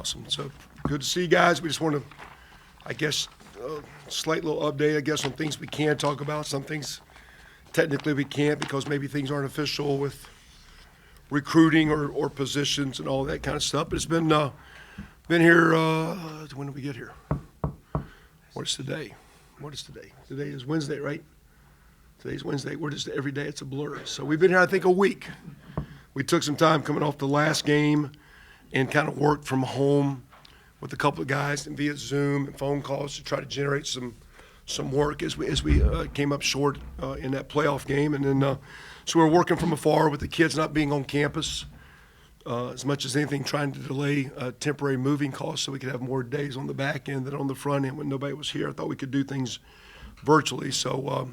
Awesome. So good to see you guys. We just want to, I guess, slight little update, I guess, on things we can talk about. Some things technically we can't because maybe things aren't official with recruiting or positions and all that kind of stuff. But it's been here. When did we get here? What is today? What is today? Today is Wednesday, right? Today's Wednesday. We're just every day it's a blur. So we've been here, I think, a week. We took some time coming off the last game and kind of worked from home with a couple of guys and via Zoom and phone calls to try to generate some work as we came up short in that playoff game. And then so we're working from afar with the kids not being on campus as much as anything, trying to delay temporary moving costs so we could have more days on the back end than on the front end when nobody was here. I thought we could do things virtually. So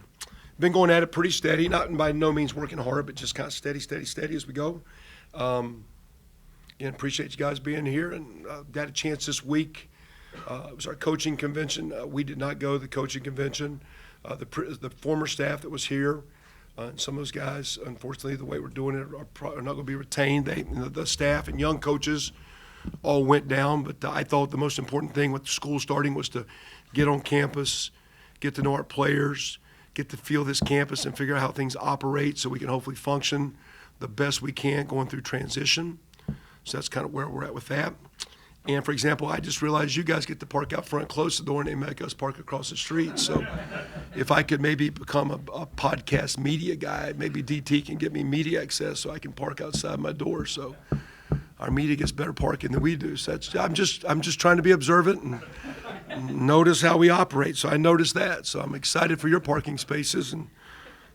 been going at it pretty steady, not by no means working hard, but just kind of steady as we go. Again, appreciate you guys being here, and got a chance this week. It was our coaching convention. We did not go to the coaching convention. The former staff that was here, and some of those guys, unfortunately, the way we're doing it, are not going to be retained. The staff and young coaches all went down, but I thought the most important thing with the school starting was to get on campus, get to know our players, get to feel this campus and figure out how things operate so we can hopefully function the best we can going through transition. So that's kind of where we're at with that. And, for example, I just realized you guys get to park out front, close the door, and they make us park across the street. So if I could maybe become a podcast media guy, maybe DT can get me media access so I can park outside my door. So our media gets better parking than we do. So I'm just trying to be observant and notice how we operate. So I noticed that. So I'm excited for your parking spaces and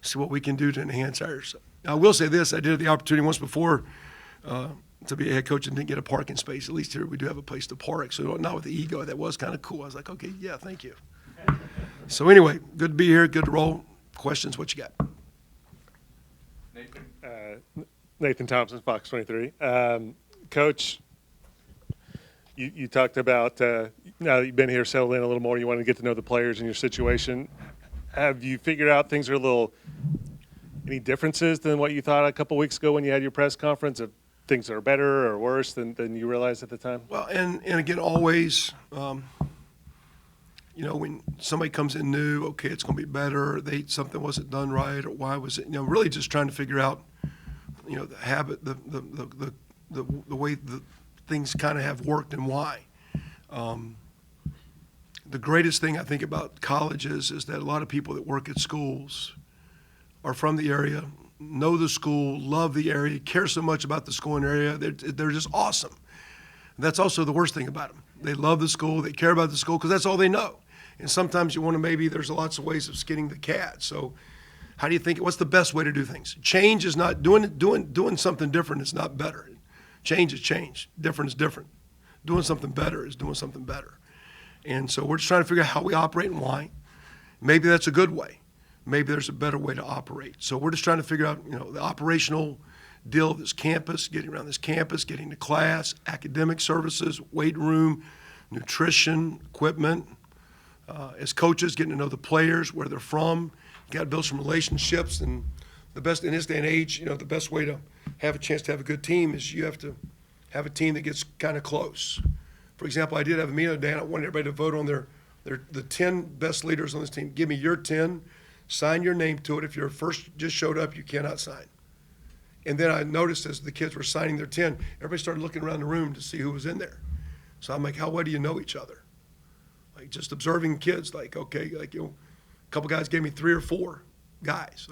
see what we can do to enhance ours. I will say this. I did have the opportunity once before to be a head coach and didn't get a parking space. At least here we do have a place to park. So not with the ego. That was kind of cool. I was like, okay, yeah, thank you. So anyway, good to be here. Good to roll. Questions, what you got? Nathan Thompson, Fox 23. Coach, you talked about now that you've been here, settled in a little more, you want to get to know the players and your situation. Have you figured out things are any differences than what you thought a couple weeks ago when you had your press conference, of things that are better or worse than you realized at the time? Well, and again, always, when somebody comes in new, okay, it's going to be better. Something wasn't done right, or why was it? Really just trying to figure out, the habit, the way the things kind of have worked and why. The greatest thing I think about colleges is that a lot of people that work at schools are from the area, know the school, love the area, care so much about the school and area. They're just awesome. That's also the worst thing about them. They love the school, they care about the school because that's all they know. And sometimes you want to there's lots of ways of skinning the cat. So how do you think, what's the best way to do things? Change is not, doing something different is not better. Change is change. Different is different. Doing something better is doing something better. And so we're just trying to figure out how we operate and why. Maybe that's a good way. Maybe there's a better way to operate. So we're just trying to figure out, the operational deal of this campus, getting around this campus, getting to class, academic services, weight room, nutrition, equipment. As coaches, getting to know the players, where they're from. You got to build some relationships. And the best in this day and age, the best way to have a chance to have a good team is you have to have a team that gets kind of close. For example, I did have a meeting today, and I wanted everybody to vote on the 10 best leaders on this team. Give me your 10. Sign your name to it. If you're first just showed up, you cannot sign. And then I noticed as the kids were signing their 10, everybody started looking around the room to see who was in there. So I'm like, how well do you know each other? Like just observing kids, a couple guys gave me 3 or 4 guys.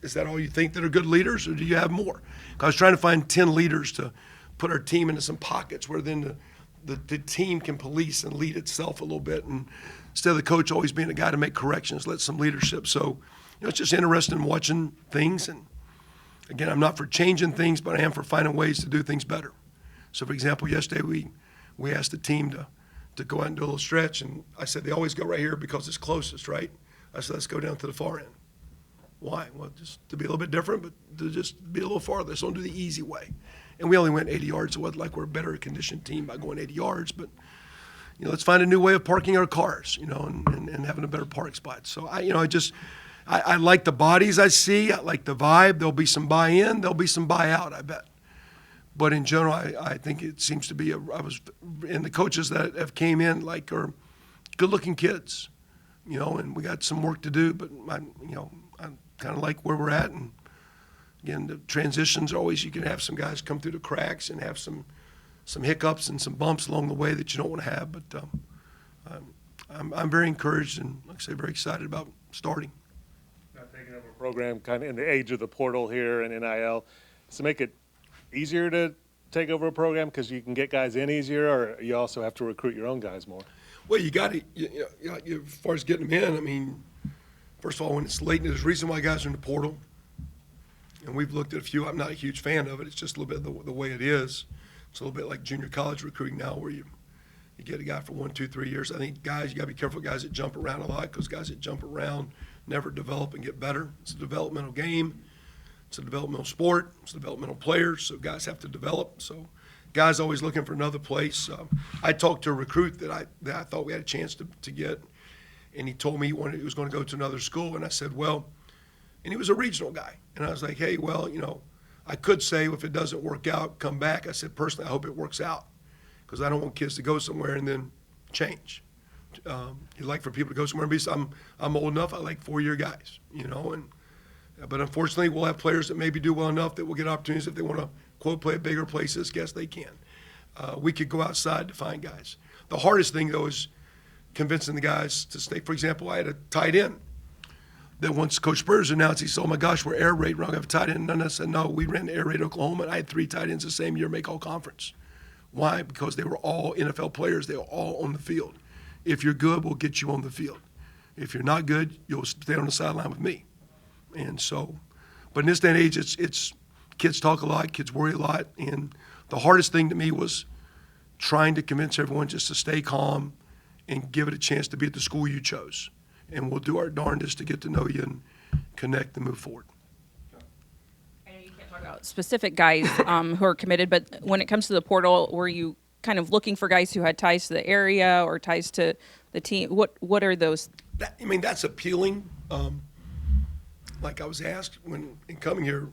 Is that all you think that are good leaders, or do you have more? I was trying to find 10 leaders to put our team into some pockets where then the team can police and lead itself a little bit, and instead of the coach always being a guy to make corrections, let some leadership. So, it's just interesting watching things. And again, I'm not for changing things, but I am for finding ways to do things better. So, for example, yesterday we asked the team to go out and do a little stretch, and I said they always go right here because it's closest, right? I said let's go down to the far end. Why? Well, just to be a little bit different, but to just be a little farther. Let's don't do the easy way. And we only went 80 yards. It wasn't like we're a better conditioned team by going 80 yards, but let's find a new way of parking our cars, and having a better park spot. So I like the bodies I see. I like the vibe. There'll be some buy-in. There'll be some buy-out, I bet. But in general, I think it seems to be, and the coaches that have came in like are good-looking kids, you know, and we got some work to do, but I kind of like where we're at. And again, the transitions always, you can have some guys come through the cracks and have some hiccups and some bumps along the way that you don't want to have. But I'm very encouraged and, like I say, very excited about starting. Now taking over a program kind of in the age of the portal here and NIL, does it make it easier to take over a program because you can get guys in easier, or you also have to recruit your own guys more? Well, you got to, as far as getting them in, I mean, first of all, when it's late, there's a reason why guys are in the portal. And we've looked at a few. I'm not a huge fan of it. It's just a little bit the way it is. It's a little bit like junior college recruiting now, where you get a guy for 1, 2, 3 years. I think guys, you got to be careful guys that jump around a lot, because guys that jump around never develop and get better. It's a developmental game. It's a developmental sport. It's a developmental players, so guys have to develop. So guys always looking for another place. I talked to a recruit that I thought we had a chance to get, and he told me he was going to go to another school, and I said, well, and he was a regional guy. And I was like, hey, well, I could say if it doesn't work out, come back. I said, personally, I hope it works out, because I don't want kids to go somewhere and then change. You like for people to go somewhere and be, I'm old enough, I like 4-year guys, but unfortunately we'll have players that maybe do well enough that will get opportunities if they want to, quote, play at bigger places. Guess they can. We could go outside to find guys. The hardest thing, though, is convincing the guys to stay. For example, I had a tight end that once Coach Spurs announced, he said, oh my gosh, we're air raid, we're not going to have a tight end. And I said, no, we ran air raid Oklahoma, and I had 3 tight ends the same year make all conference. Why? Because they were all NFL players. They were all on the field. If you're good, we'll get you on the field. If you're not good, you'll stay on the sideline with me. And so, but in this day and age, it's kids talk a lot, kids worry a lot. And the hardest thing to me was trying to convince everyone just to stay calm and give it a chance to be at the school you chose. And we'll do our darndest to get to know you and connect and move forward. I know you can't talk about specific guys who are committed, but when it comes to the portal, were you kind of looking for guys who had ties to the area or ties to the team? What are those? That's appealing. Like I was asked when in coming here,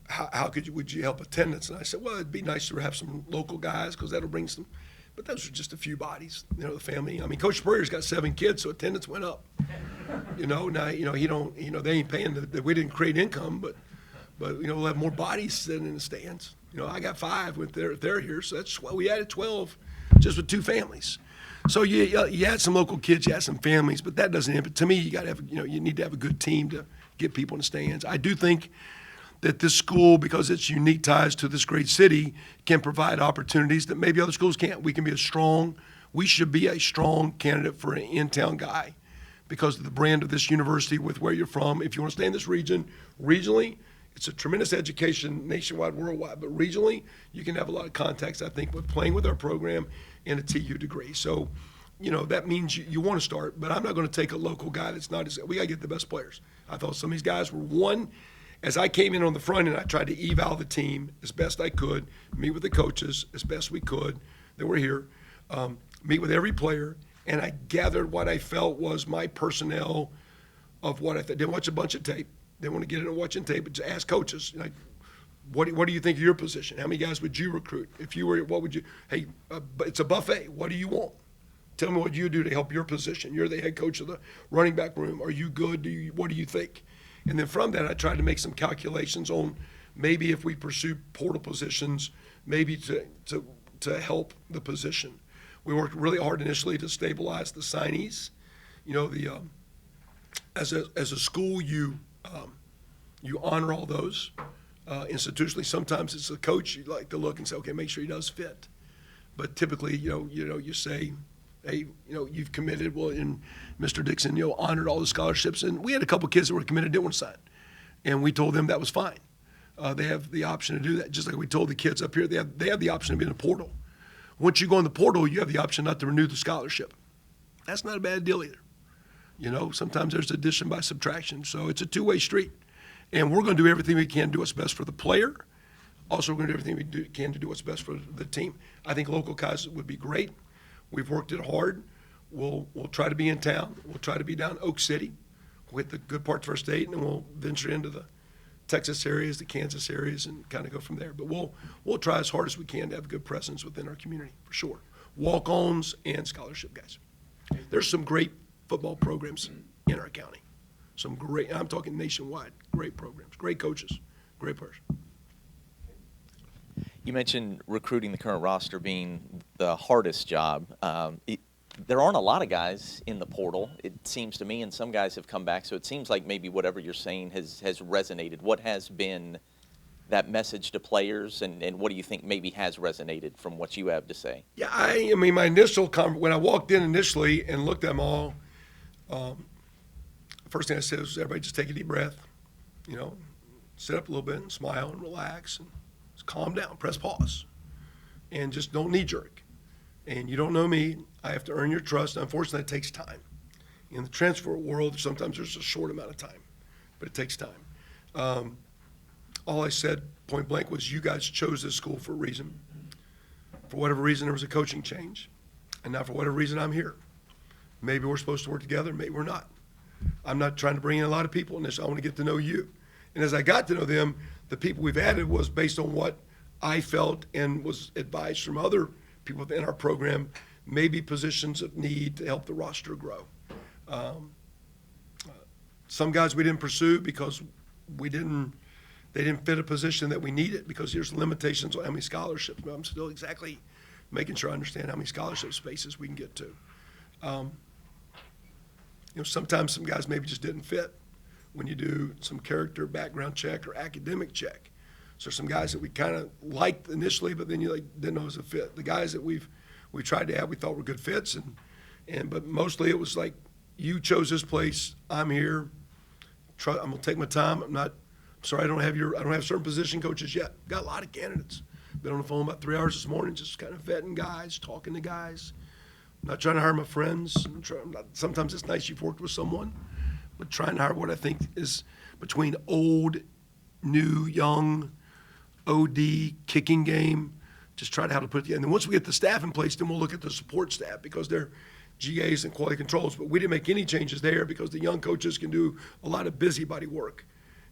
how would you help attendance? And I said, well, it'd be nice to have some local guys, because that'll bring some. But those are just a few bodies, the family. I mean, Coach Spurrier's got 7 kids, so attendance went up. Now, he don't, they ain't paying we didn't create income, but we'll have more bodies sitting in the stands. I got 5 with they're here, so that's why we added 12 just with 2 families. So you had some local kids, you had some families, but that doesn't. To me, you got to have, you need to have a good team to get people in the stands. I do think that this school, because its unique ties to this great city, can provide opportunities that maybe other schools can't. We should be a strong candidate for an in-town guy because of the brand of this university with where you're from. If you want to stay in this region, regionally, it's a tremendous education nationwide, worldwide, but regionally, you can have a lot of contacts, I think, with playing with our program in a TU degree. So, that means you want to start, but I'm not going to take a local guy that's not we got to get the best players. I thought some of these guys were one. As I came in on the front end, I tried to eval the team as best I could, meet with the coaches as best we could that were here, meet with every player, and I gathered what I felt was my personnel of what I thought. Didn't watch a bunch of tape. Didn't want to get into watching tape, but just ask coaches, what do you think of your position? How many guys would you recruit? If you were, what would you, hey, it's a buffet. What do you want? Tell me what you do to help your position. You're the head coach of the running back room. Are you good? What do you think? And then from that, I tried to make some calculations on maybe if we pursue portal positions, maybe to help the position. We worked really hard initially to stabilize the signees. As a school, you honor all those. Institutionally, sometimes it's a coach you like to look and say, okay, make sure he does fit. But typically, you say, hey, you've committed. Well, and Mr. Dixon, honored all the scholarships. And we had a couple kids that were committed, didn't want to sign. And we told them that was fine. They have the option to do that. Just like we told the kids up here, they have the option to be in the portal. Once you go in the portal, you have the option not to renew the scholarship. That's not a bad deal either. Sometimes there's addition by subtraction. So it's a two-way street. And we're going to do everything we can to do what's best for the player. Also, we're going to do everything we can to do what's best for the team. I think local guys would be great. We've worked it hard. We'll try to be in town. We'll try to be down Oak City. We'll hit the good parts of our state, and then we'll venture into Texas areas, the Kansas areas, and kind of go from there. But we'll try as hard as we can to have a good presence within our community, for sure. Walk-ons and scholarship guys. There's some great football programs in our county. Some great, I'm talking nationwide, great programs, great coaches, great players. You mentioned recruiting the current roster being the hardest job. There aren't a lot of guys in the portal, it seems to me, and some guys have come back. So it seems like maybe whatever you're saying has resonated. What has been that message to players, and what do you think maybe has resonated from what you have to say? Yeah, I mean, my initial when I walked in initially and looked at them all, first thing I said was, everybody just take a deep breath, sit up a little bit and smile and relax and just calm down, press pause, and just don't knee jerk. And you don't know me. I have to earn your trust. Unfortunately, it takes time. In the transfer world, sometimes there's a short amount of time, but it takes time. All I said point blank was, you guys chose this school for a reason. For whatever reason, there was a coaching change. And now for whatever reason, I'm here. Maybe we're supposed to work together, maybe we're not. I'm not trying to bring in a lot of people in this. I want to get to know you. And as I got to know them, the people we've added was based on what I felt and was advised from other people within our program, maybe positions of need to help the roster grow. Some guys we didn't pursue because they didn't fit a position that we needed, because there's limitations on how many scholarships. But I'm still exactly making sure I understand how many scholarship spaces we can get to. Sometimes some guys maybe just didn't fit when you do some character background check or academic check. So some guys that we kind of liked initially, but then you didn't know it was a fit. The guys that we tried to have, we thought were good fits, but mostly it was like, you chose this place, I'm here. I'm gonna take my time. I'm sorry I don't have certain position coaches yet. Got a lot of candidates. Been on the phone about 3 hours this morning, just kind of vetting guys, talking to guys. I'm not trying to hire my friends. Sometimes it's nice you've worked with someone, but trying to hire what I think is between old, new, young, OD, kicking game, just try to how to put it together. And then once we get the staff in place, then we'll look at the support staff, because they're GAs and quality controls. But we didn't make any changes there because the young coaches can do a lot of busybody work.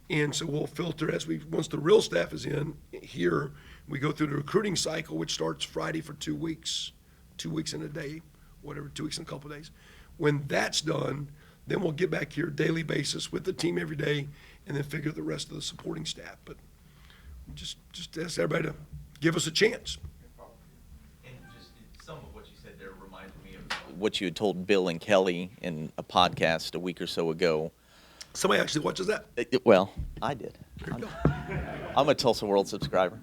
And so we'll filter once the real staff is in here, we go through the recruiting cycle, which starts Friday for 2 weeks, 2 weeks in a day, whatever, 2 weeks in a couple of days. When that's done, then we'll get back here daily basis with the team every day, and then figure the rest of the supporting staff. But just ask everybody to give us a chance. And just some of what you said there reminded me of what you had told Bill and Kelly in a podcast a week or so ago. Somebody actually watches that? Well, I did. There you go. I'm a Tulsa World subscriber.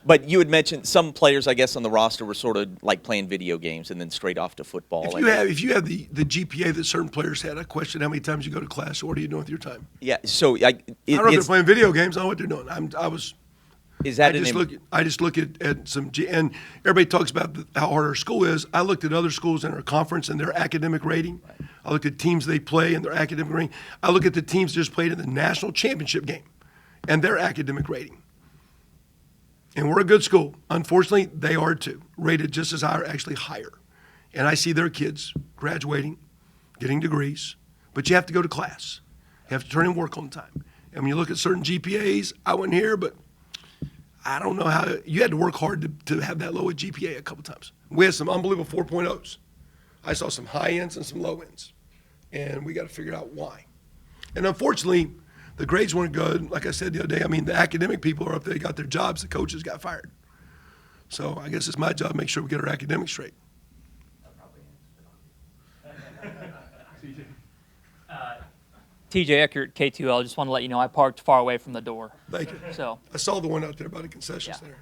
But you had mentioned some players, I guess, on the roster were sort of like playing video games and then straight off to football. If you have the GPA that certain players had, I question how many times you go to class. What are you doing with your time? Yeah, so I don't know if they're playing video games. I don't know what they're doing. I just look at some, and everybody talks about how hard our school is. I looked at other schools in our conference and their academic rating. Right. I looked at teams they play and their academic rating. I look at the teams that just played in the national championship game and their academic rating. And we're a good school. Unfortunately, they are too, rated just as high or actually higher. And I see their kids graduating, getting degrees, but you have to go to class. You have to turn in work on time. And when you look at certain GPAs, I went here, but I don't know how you had to work hard to have that low a GPA a couple times. We had some unbelievable 4.0s. I saw some high ends and some low ends, and we got to figure out why. And unfortunately, the grades weren't good. Like I said the other day, I mean, the academic people are up there, got their jobs, the coaches got fired. So I guess it's my job to make sure we get our academics straight. TJ Eckert, K2L. Just want to let you know I parked far away from the door. Thank you. So I saw the one out there by the concession Yeah. center.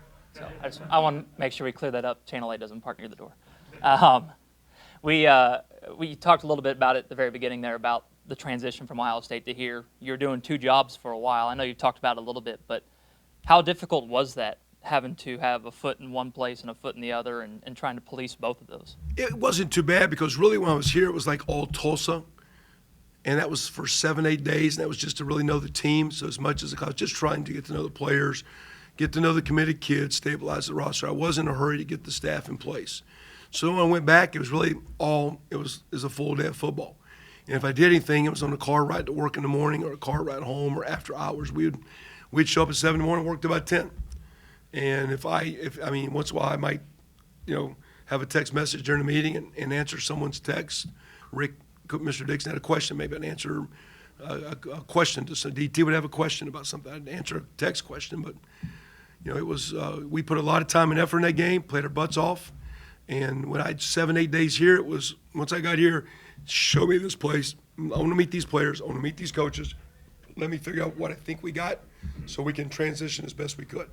so I want to make sure we clear that up. Channel 8 doesn't park near the door. We talked a little bit about it at the very beginning there about the transition from Ohio State to here. You're doing two jobs for a while. I know you've talked about it a little bit, but how difficult was that, having to have a foot in one place and a foot in the other, and trying to police both of those? It wasn't too bad, because really when I was here, it was like all Tulsa. And that was for 7-8 days, and that was just to really know the team. So as much as I was just trying to get to know the players, get to know the committed kids, stabilize the roster. I wasn't in a hurry to get the staff in place. So when I went back, it was really it was a full day of football. And if I did anything, it was on a car ride to work in the morning or a car ride home or after hours. We'd show up at 7 in the morning, work till about 10. And if I mean, once in a while I might, have a text message during the meeting and answer someone's text. Mr. Dixon had a question, maybe I'd answer a question to some DT would have a question about something. I'd answer a text question, but it was we put a lot of time and effort in that game, played our butts off, and when I had 7-8 days here, it was once I got here, show me this place. I want to meet these players. I want to meet these coaches. Let me figure out what I think we got, so we can transition as best we could.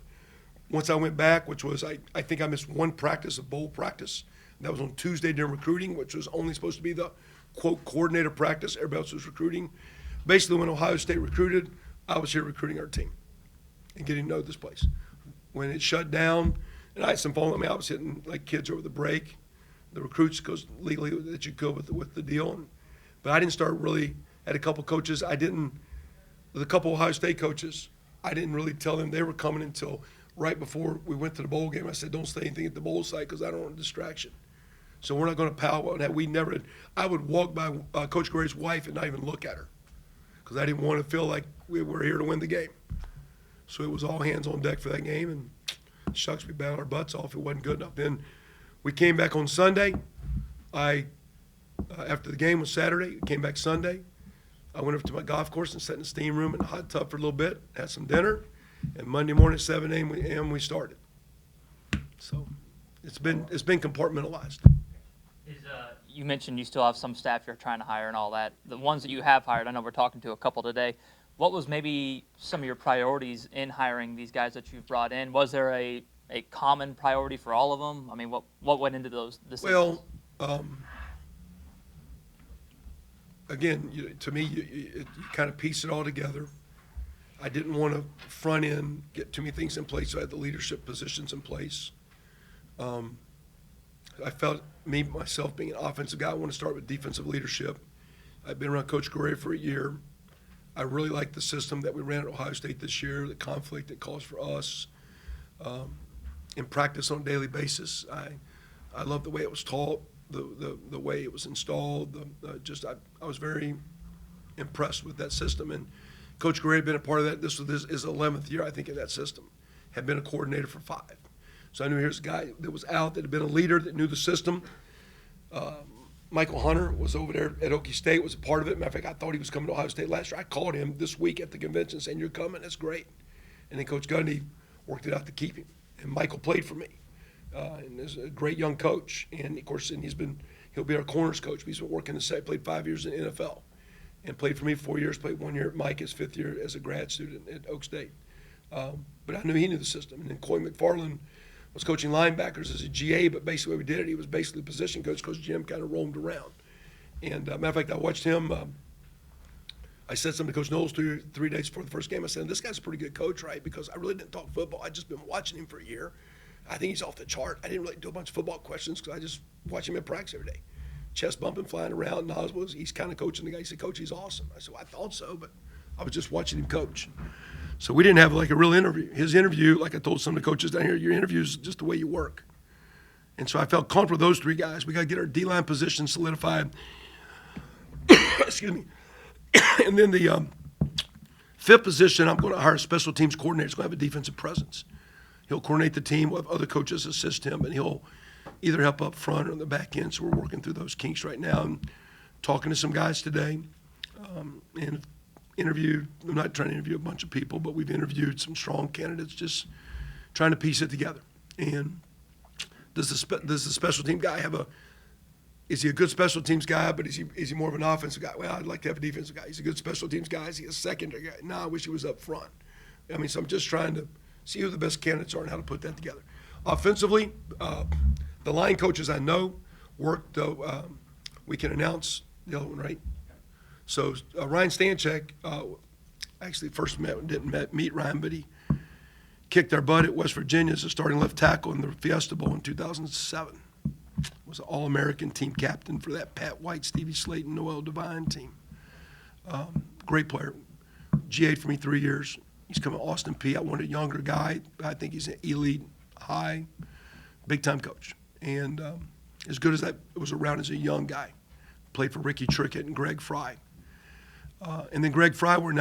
Once I went back, which was I think I missed one practice, a bowl practice. That was on Tuesday during recruiting, which was only supposed to be the quote coordinator practice. Everybody else was recruiting. Basically, when Ohio State recruited, I was here recruiting our team and getting to know this place. When it shut down, and I had some fun. I was hitting like kids over the break, the recruits, because legally that you could with the deal. But I didn't start really. Had a couple coaches. With a couple Ohio State coaches, I didn't really tell them they were coming until right before we went to the bowl game. I said, don't say anything at the bowl site because I don't want a distraction. So we're not going to powwow on that. I would walk by Coach Gray's wife and not even look at her because I didn't want to feel like we were here to win the game. So it was all hands on deck for that game, and shucks, we battled our butts off. It wasn't good enough. Then we came back on Sunday. After the game was Saturday, came back Sunday. I went over to my golf course and sat in the steam room in the hot tub for a little bit, had some dinner, and Monday morning at 7 a.m. we started. So it's been compartmentalized. You mentioned you still have some staff you're trying to hire and all that. The ones that you have hired, I know we're talking to a couple today. What was maybe some of your priorities in hiring these guys that you've brought in? Was there a common priority for all of them? I mean, what went into those decisions? Well, again, to me, you kind of piece it all together. I didn't want to front end get too many things in place, so I had the leadership positions in place. I felt myself being an offensive guy, I want to start with defensive leadership. I've been around Coach Correa for a year. I really like the system that we ran at Ohio State this year, the conflict it caused for us in practice on a daily basis. I love the way it was taught, the way it was installed. I was very impressed with that system. And Coach Correa had been a part of that. This was his 11th year, I think, in that system. Had been a coordinator for 5. So I knew here's a guy that was out, that had been a leader, that knew the system. Michael Hunter was over there at Okie State, was a part of it. Matter of fact, I thought he was coming to Ohio State last year. I called him this week at the convention saying, you're coming, that's great. And then Coach Gundy worked it out to keep him. And Michael played for me. And is a great young coach. And, of course, he'll be our corners coach. He's been working the site, played 5 years in the NFL. And played for me 4 years, played 1 year at Mike, his 5th year as a grad student at Oak State. But I knew he knew the system. And then Coy McFarland was coaching linebackers as a GA, but basically the way we did it, he was basically position coach because Jim kind of roamed around. And matter of fact, I watched him. I said something to Coach Knowles 3 days before the first game. I said, this guy's a pretty good coach, right? Because I really didn't talk football. I'd just been watching him for a year. I think he's off the chart. I didn't really do a bunch of football questions because I just watch him in practice every day. Chest bumping, flying around. And he's kind of coaching the guy. He said, Coach, he's awesome. I said, well, I thought so, but I was just watching him coach. So we didn't have like a real interview. His interview, like I told some of the coaches down here, your interview is just the way you work. And so I felt comfortable with those 3 guys. We got to get our D-line position solidified. Excuse me. And then the 5th position, I'm going to hire a special teams coordinator. He's going to have a defensive presence. He'll coordinate the team. We'll have other coaches assist him, and he'll either help up front or on the back end. So we're working through those kinks right now and talking to some guys today. And interviewed, I'm not trying to interview a bunch of people, but we've interviewed some strong candidates, just trying to piece it together. And does the special team guy is he a good special teams guy, but is he more of an offensive guy? Well, I'd like to have a defensive guy. He's a good special teams guy. Is he a secondary guy? No, I wish he was up front. I mean, so I'm just trying to see who the best candidates are and how to put that together. Offensively, the line coaches I know worked, we can announce the other one, right? So Ryan Stanchek, actually first didn't meet Ryan, but he kicked our butt at West Virginia as a starting left tackle in the Fiesta Bowl in 2007. Was an All-American team captain for that Pat White, Stevie Slayton, Noel Devine team. Great player. GA'd for me 3 years. He's coming to Austin P. I wanted a younger guy. I think he's an elite, high, big-time coach. And as good as that was around as a young guy. played for Ricky Trickett and Greg Fry. And then Greg Fry will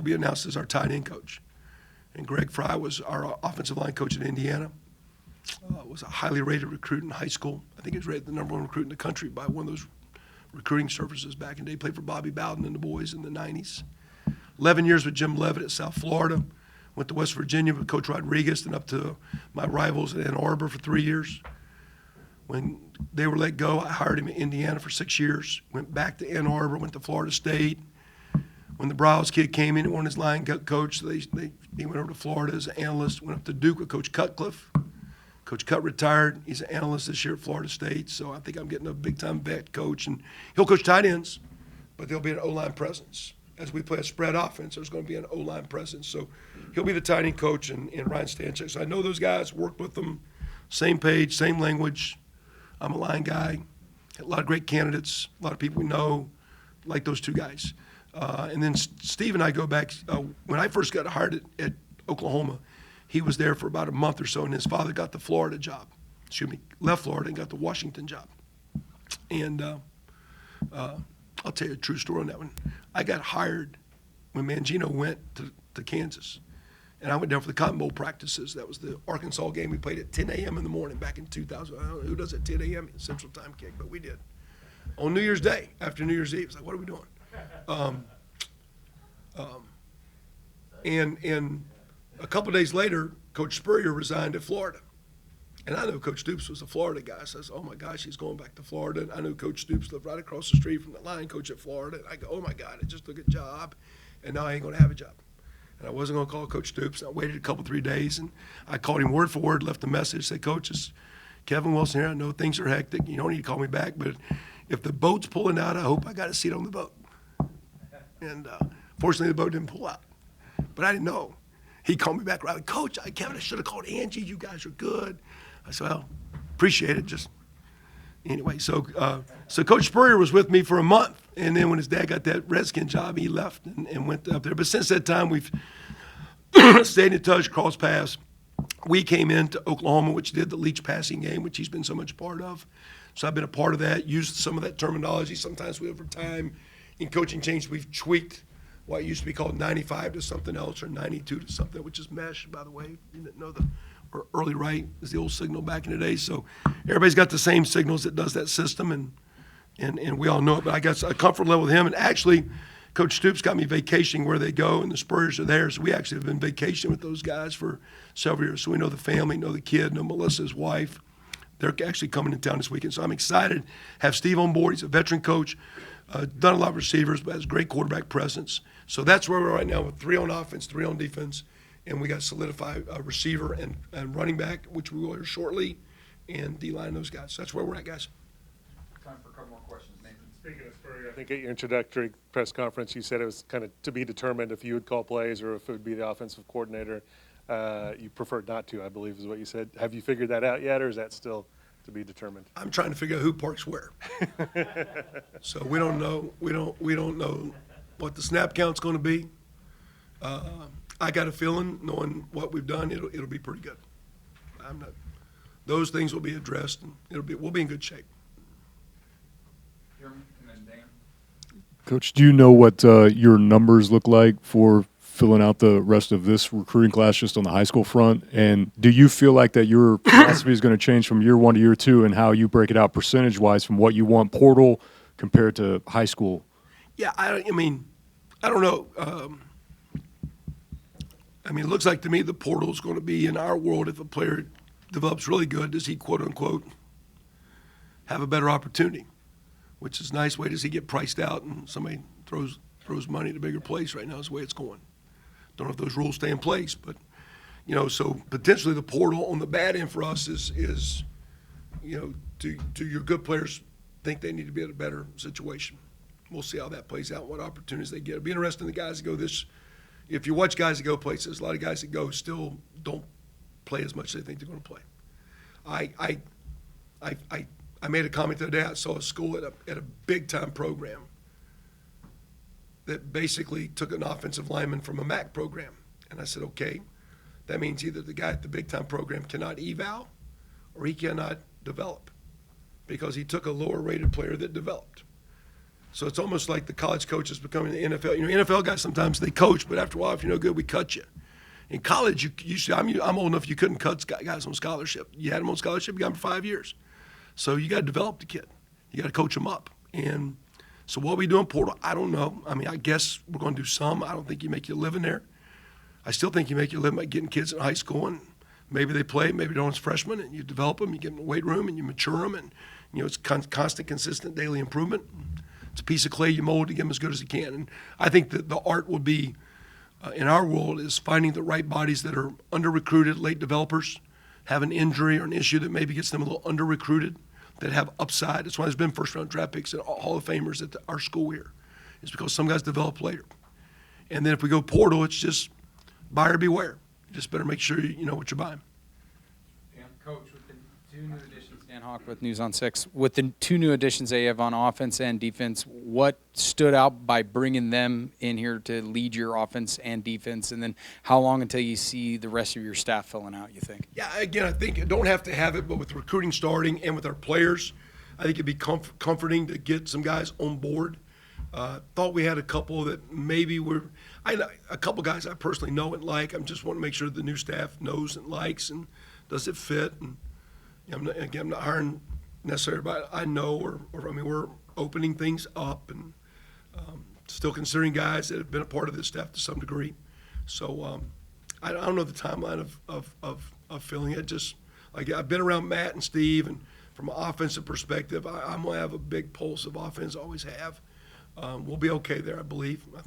be announced as our tight end coach. And Greg Fry was our offensive line coach in Indiana. Was a highly rated recruit in high school. I think he was rated the #1 recruit in the country by one of those recruiting services back in the day. Played for Bobby Bowden and the boys in the 90s. 11 years with Jim Levitt at South Florida. Went to West Virginia with Coach Rodriguez and up to my rivals at Ann Arbor for 3 years. When they were let go, I hired him in Indiana for 6 years. Went back to Ann Arbor, went to Florida State. When the Browse kid came in and wanted his line coach, he went over to Florida as an analyst. Went up to Duke with Coach Cutcliffe. Coach Cutt retired. He's an analyst this year at Florida State, so I think I'm getting a big-time vet coach. And he'll coach tight ends, but there'll be an O-line presence. As we play a spread offense, there's going to be an O-line presence. So he'll be the tight end coach and Ryan Stanchek. So I know those guys, worked with them, same page, same language. I'm a line guy. A lot of great candidates, a lot of people we know, like those two guys. And then Steve and I go back. When I first got hired at Oklahoma, he was there for about a month or so, and his father got the Florida job. Left Florida and got the Washington job. And I'll tell you a true story on that one. I got hired when Mangino went to Kansas. And I went down for the Cotton Bowl practices. That was the Arkansas game. We played at 10 a.m. in the morning back in 2000. I don't know who does it at 10 a.m. Central Time kick, but we did. On New Year's Day, after New Year's Eve, it's like, what are we doing? And a couple days later, Coach Spurrier resigned at Florida. And I knew Coach Stoops was a Florida guy. So I said, oh, my gosh, he's going back to Florida. And I knew Coach Stoops lived right across the street from the line coach at Florida. And I go, oh, my God, I just took a job, and now I ain't going to have a job. And I wasn't going to call Coach Stoops. I waited a couple, 3 days, and I called him word for word, left a message, said, Coach, it's Kevin Wilson here. I know things are hectic. You don't need to call me back, but if the boat's pulling out, I hope I got a seat on the boat. And fortunately, the boat didn't pull out. But I didn't know. He called me back right away. Coach, Kevin, I should have called Angie. You guys are good. I said, well, appreciate it. Just anyway, so Coach Spurrier was with me for a month. And then when his dad got that Redskin job, he left and went up there. But since that time, we've stayed in touch, crossed paths. We came into Oklahoma, which did the Leach passing game, which he's been so much part of. So I've been a part of that, used some of that terminology. Sometimes over time in coaching change, we've tweaked what used to be called 95 to something else, or 92 to something, which is mesh, by the way. You didn't know or early right is the old signal back in the day. So everybody's got the same signals that does that system, and we all know it. But I got a comfort level with him. And actually, Coach Stoops got me vacationing where they go, and the Spurriers are there. So we actually have been vacationing with those guys for several years. So we know the family, know the kid, know Melissa's wife. They're actually coming in town this weekend. So I'm excited. Have Steve on board. He's a veteran coach. Done a lot of receivers, but has great quarterback presence. So that's where we're right now with 3 on offense, 3 on defense. And we got solidified receiver and running back, which we will hear shortly, and D-line, those guys. So that's where we're at, guys. Time for a couple more questions, Nathan. Speaking of Spurrier, I think at your introductory press conference, you said it was kind of to be determined if you would call plays or if it would be the offensive coordinator. You preferred not to, I believe, is what you said. Have you figured that out yet, or is that still to be determined? I'm trying to figure out who parks where. So we don't know. We don't know what the snap count's going to be. I got a feeling, knowing what we've done, it'll be pretty good. Those things will be addressed, and we'll be in good shape. Jeremy, and then Dan. Coach, do you know what your numbers look like for filling out the rest of this recruiting class just on the high school front? And do you feel like that your philosophy is going to change from year 1 to year 2 and how you break it out percentage-wise from what you want portal compared to high school? Yeah, I mean, I don't know. It looks like to me the portal is going to be in our world. If a player develops really good, does he, quote unquote, have a better opportunity? Which is a nice way. Does he get priced out and somebody throws money at a bigger place? Right now is the way it's going. Don't know if those rules stay in place, but so potentially the portal on the bad end for us is do your good players think they need to be in a better situation? We'll see how that plays out, what opportunities they get. It'll be interesting, the guys that go this. If you watch guys that go places, a lot of guys that go still don't play as much as they think they're going to play. I made a comment the other day. I saw a school at a big-time program that basically took an offensive lineman from a MAC program. And I said, okay, that means either the guy at the big-time program cannot eval or he cannot develop because he took a lower-rated player that developed. So it's almost like the college coaches becoming the NFL. You know, NFL guys sometimes they coach, but after a while, if you're no good, we cut you. In college, you used to, I'm old enough you couldn't cut guys on scholarship. You had them on scholarship, you got them for 5 years. So you got to develop the kid. You got to coach them up. And so what we do in Portal, I don't know. I mean, I guess we're going to do some. I don't think you make your living there. I still think you make your living by getting kids in high school, and maybe they play, maybe they don't as freshmen, and you develop them, you get them in the weight room, and you mature them, and you know it's constant, consistent daily improvement. It's a piece of clay you mold to get them as good as you can. And I think that the art will be, in our world, is finding the right bodies that are under-recruited, late developers, have an injury or an issue that maybe gets them a little under-recruited, that have upside. That's why there's been first-round draft picks and Hall of Famers at our school here. It's because some guys develop later. And then if we go portal, it's just buyer beware. You just better make sure you know what you're buying. And Coach, with the two new additions, Dan Hawk with News on 6, with the two new additions that you have on offense and defense, what stood out by bringing them in here to lead your offense and defense? And then how long until you see the rest of your staff filling out, you think? Yeah, again, I think you don't have to have it, but with recruiting starting and with our players, I think it'd be comforting to get some guys on board. Thought we had a couple that maybe a couple guys I personally know and like. I just want to make sure the new staff knows and likes and does it fit. And you know, I'm not hiring necessarily, but I know, or I mean, we're opening things up and still considering guys that have been a part of this staff to some degree. So I don't know the timeline of filling it. Just like I've been around Matt and Steve, and from an offensive perspective, I'm gonna have a big pulse of offense. Always have. We'll be okay there, I believe. I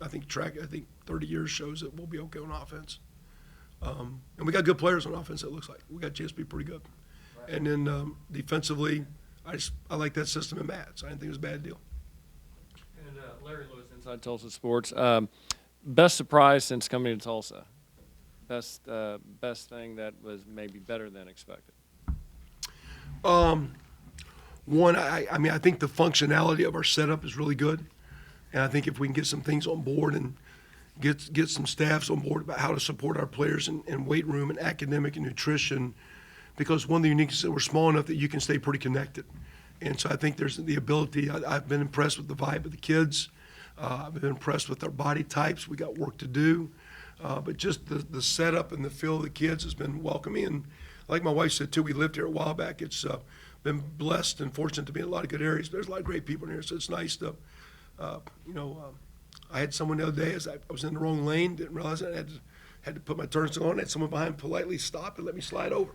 think 30 years shows that we'll be okay on offense. And we got good players on offense, it looks like. We got a chance to be pretty good. Right. And then defensively, I like that system in Matt, so I didn't think it was a bad deal. And Larry Lewis, Inside Tulsa Sports. Best surprise since coming to Tulsa? Best thing that was maybe better than expected? One, I mean, I think the functionality of our setup is really good. And I think if we can get some things on board and get some staffs on board about how to support our players in weight room and academic and nutrition, because one of the uniqueness is that we're small enough that you can stay pretty connected. And so I think there's the ability. I've been impressed with the vibe of the kids. I've been impressed with their body types. We got work to do. But just the setup and the feel of the kids has been welcoming. And like my wife said, too, we lived here a while back. It's been blessed and fortunate to be in a lot of good areas. There's a lot of great people in here, so it's nice to, I had someone the other day, as I was in the wrong lane, didn't realize it, had to put my turn signal on. I had someone behind politely stop and let me slide over,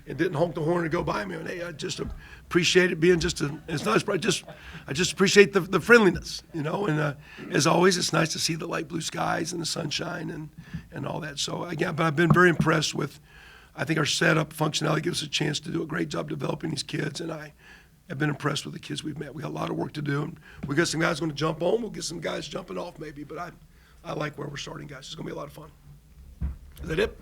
and didn't honk the horn and go by me. And hey, I just appreciate it being it's nice, but I just appreciate the friendliness, you know. And as always, it's nice to see the light blue skies and the sunshine and all that. So again, but I've been very impressed with. I think our setup functionality gives us a chance to do a great job developing these kids, and I have been impressed with the kids we've met. We got a lot of work to do, and we got some guys going to jump on. We'll get some guys jumping off maybe, but I like where we're starting, guys. It's going to be a lot of fun. Is that it?